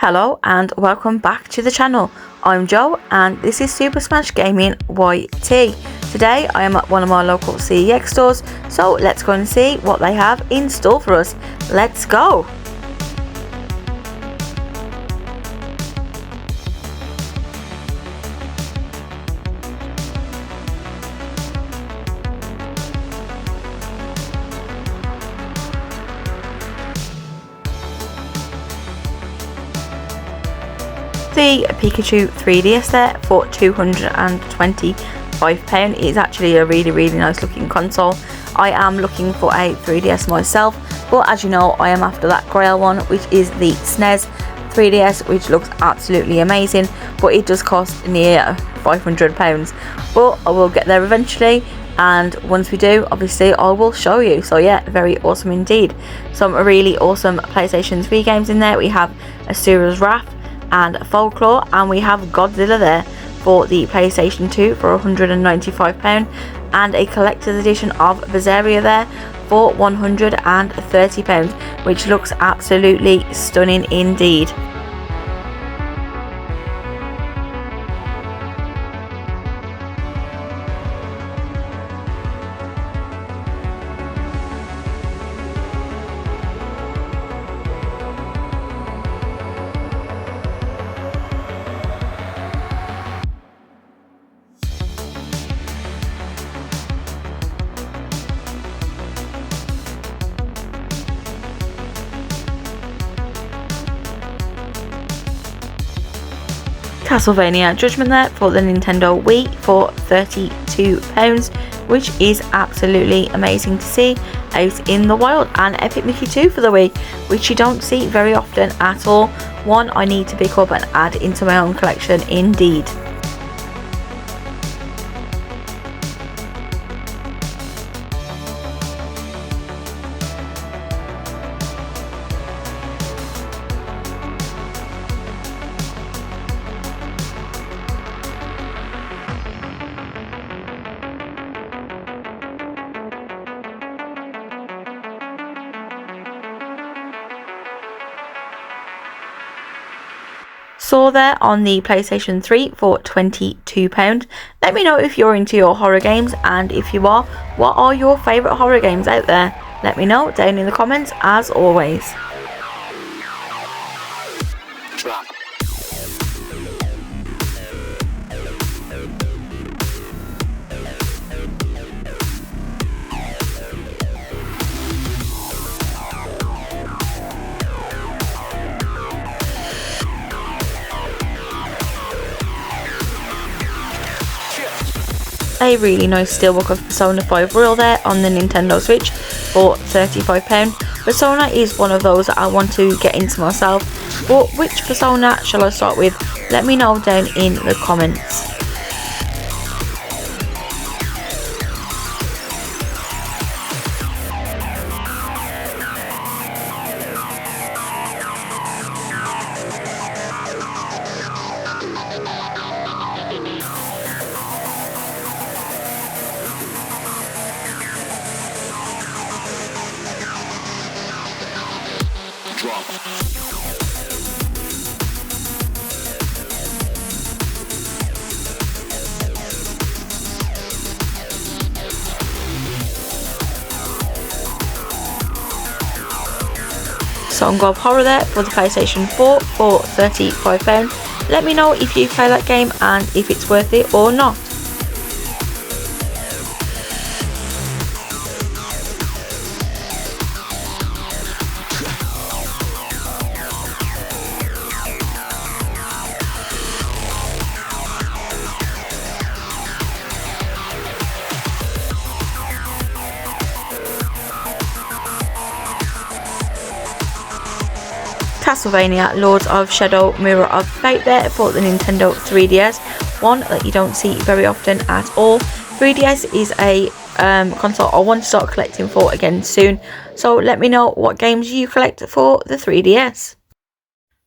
Hello and welcome back to the channel. I'm Joe and this is Super Smash Gaming YT. Today I am at one of my local CEX stores, so let's go and see what they have in store for us. Let's go! The Pikachu 3DS there for £225 is actually a really nice looking console. I am looking for a 3DS myself, but as you know I am after that Grail one, which is the SNES 3DS, which looks absolutely amazing, but it does cost near £500. But I will get there eventually, and once we do, obviously I will show you. So yeah, very awesome indeed. Some really awesome PlayStation 3 games in there. We have Asura's Wrath and Folklore, and we have Godzilla there for the PlayStation 2 for £195, and a collector's edition of Berseria there for £130, which looks absolutely stunning indeed. Castlevania Judgment there for the Nintendo Wii for £32, which is absolutely amazing to see out in the wild. And Epic Mickey 2 for the Wii, which you don't see very often at all. One I need to pick up and add into my own collection indeed. Saw there on the PlayStation 3 for £22. Let me know if you're into your horror games, and if you are, what are your favourite horror games out there? Let me know down in the comments as always. A really nice steelbook of Persona 5 Royal there on the Nintendo Switch for £35. Persona is one of those that I want to get into myself, but which Persona shall I start with? Let me know down in the comments. Song of Horror there for the PlayStation 4 for £35. Let me know if you play that game and if it's worth it or not. Castlevania Lords of Shadow Mirror of Fate there for the Nintendo 3DS, one that you don't see very often at all. 3DS is a console I want to start collecting for again soon, so let me know what games you collect for the 3DS.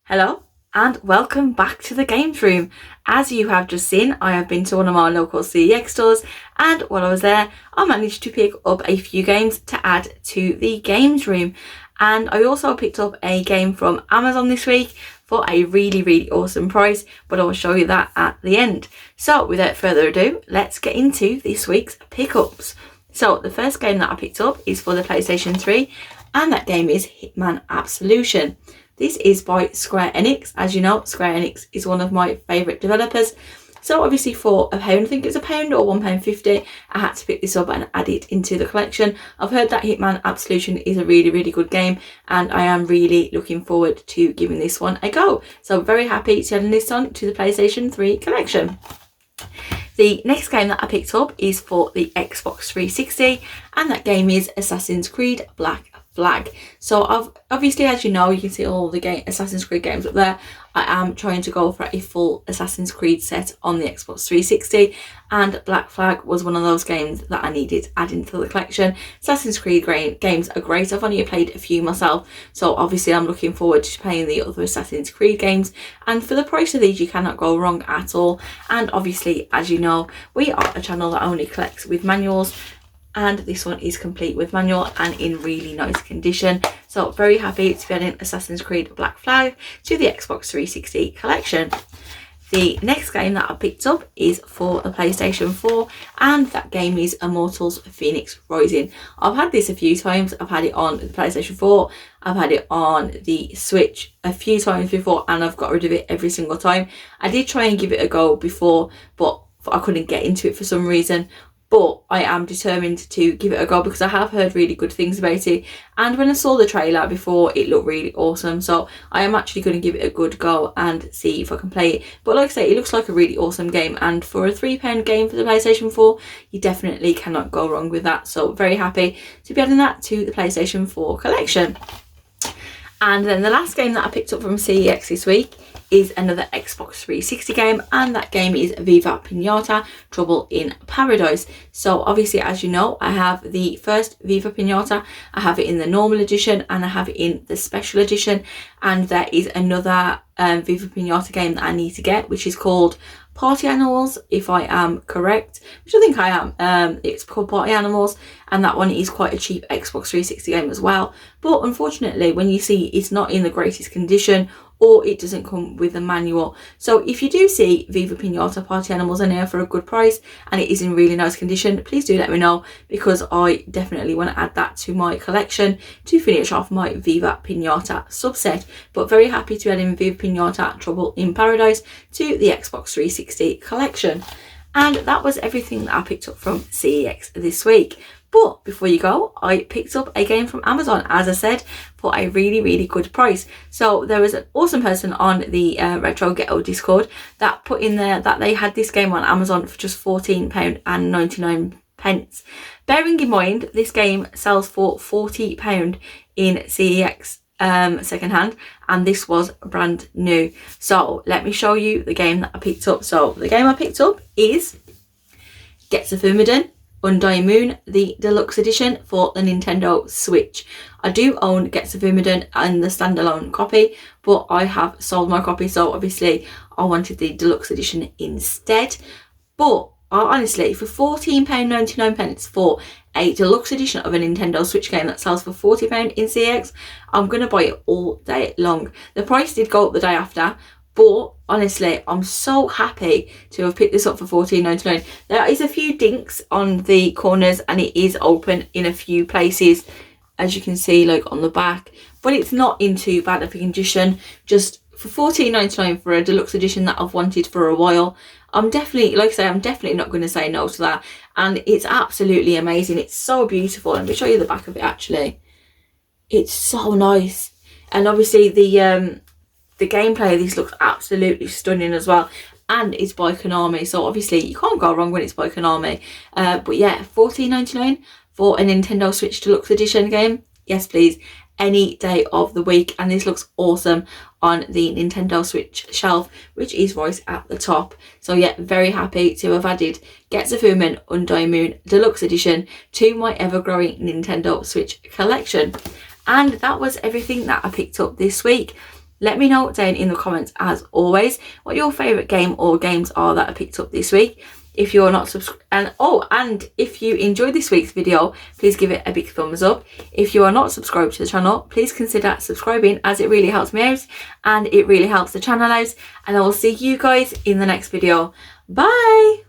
Hello and welcome back to the games room. As you have just seen, I have been to one of my local CEX stores, and while I was there I managed to pick up a few games to add to the games room. And I also picked up a game from Amazon this week for a really awesome price, but I will show you that at the end. So without further ado, let's get into this week's pickups. So the first game that I picked up is for the PlayStation 3, and that game is Hitman Absolution. This is by Square Enix. As you know, Square Enix is one of my favourite developers. So obviously for £1, I think it's £1 or £1.50, I had to pick this up and add it into the collection. I've heard that Hitman Absolution is a really good game, and I am really looking forward to giving this one a go. So very happy to add this on to the PlayStation 3 collection. The next game that I picked up is for the Xbox 360, and that game is Assassin's Creed Black Flag. So obviously, as you know, you can see all the Assassin's Creed games up there. I am trying to go for a full Assassin's Creed set on the Xbox 360, and Black Flag was one of those games that I needed adding to the collection. Assassin's Creed games are great. I've only played a few myself, so obviously I'm looking forward to playing the other Assassin's Creed games, and for the price of these you cannot go wrong at all. And obviously, as you know, we are a channel that only collects with manuals, and this one is complete with manual and in really nice condition. So very happy to be adding Assassin's Creed Black Flag to the Xbox 360 collection. The next game that I picked up is for the PlayStation 4, and that game is Immortals Phoenix Rising. I've had this a few times. I've had it on the PlayStation 4, I've had it on the Switch a few times before, and I've got rid of it every single time. I did try and give it a go before, but I couldn't get into it for some reason. But I am determined to give it a go because I have heard really good things about it, and when I saw the trailer before, it looked really awesome. So I am actually going to give it a good go and see if I can play it. But like I say, it looks like a really awesome game, and for a £3 game for the PlayStation 4, you definitely cannot go wrong with that. So very happy to be adding that to the PlayStation 4 collection. And then the last game that I picked up from CEX this week is another Xbox 360 game, and that game is Viva Pinata Trouble in Paradise. So obviously, as you know, I have the first Viva Pinata, I have it in the normal edition, and I have it in the special edition, and there is another Viva Pinata game that I need to get, which is called Party Animals, if I am correct, which I think I am. It's called Party Animals, and that one is quite a cheap Xbox 360 game as well. But unfortunately, when you see it's not in the greatest condition, or it doesn't come with a manual. So if you do see Viva Pinata Party Animals in here for a good price and it is in really nice condition, please do let me know, because I definitely want to add that to my collection to finish off my Viva Pinata subset. But very happy to add in Viva Pinata Trouble in Paradise to the Xbox 360 collection. And that was everything that I picked up from CEX this week. But before you go, I picked up a game from Amazon, as I said, for a really good price. So there was an awesome person on the Retro Ghetto Discord that put in there that they had this game on Amazon for just £14.99. Bearing in mind, this game sells for £40 in CEX second hand, and this was brand new. So let me show you the game that I picked up. So the game I picked up is Getsufumaden Undying Moon, the deluxe edition for the Nintendo Switch. I do own Getsufumaden and the standalone copy, but I have sold my copy, so obviously I wanted the deluxe edition instead. But honestly, for £14.99 for a deluxe edition of a Nintendo Switch game that sells for £40 in CX, I'm going to buy it all day long. The price did go up the day after, but honestly, I'm so happy to have picked this up for £14.99. There is a few dinks on the corners, and it is open in a few places, as you can see, like on the back. But it's not in too bad of a condition. Just for £14.99 for a deluxe edition that I've wanted for a while, I'm definitely, like I say, I'm definitely not going to say no to that. And it's absolutely amazing. It's so beautiful. Let me show you the back of it, actually. It's so nice. And obviously the gameplay of this looks absolutely stunning as well, and it's by Konami, so obviously you can't go wrong when it's by Konami. But yeah, £14.99 for a Nintendo Switch Deluxe Edition game, yes please, any day of the week. And this looks awesome on the Nintendo Switch shelf, which is right at the top. So yeah, very happy to have added Getsufumaden Undying Moon Deluxe Edition to my ever-growing Nintendo Switch collection. And that was everything that I picked up this week. Let me know down in the comments, as always, what your favourite game or games are that I picked up this week. if you're not subscribed. And if you enjoyed this week's video, please give it a big thumbs up. If you are not subscribed to the channel, please consider subscribing, as it really helps me out and it really helps the channel out. And I will see you guys in the next video. Bye.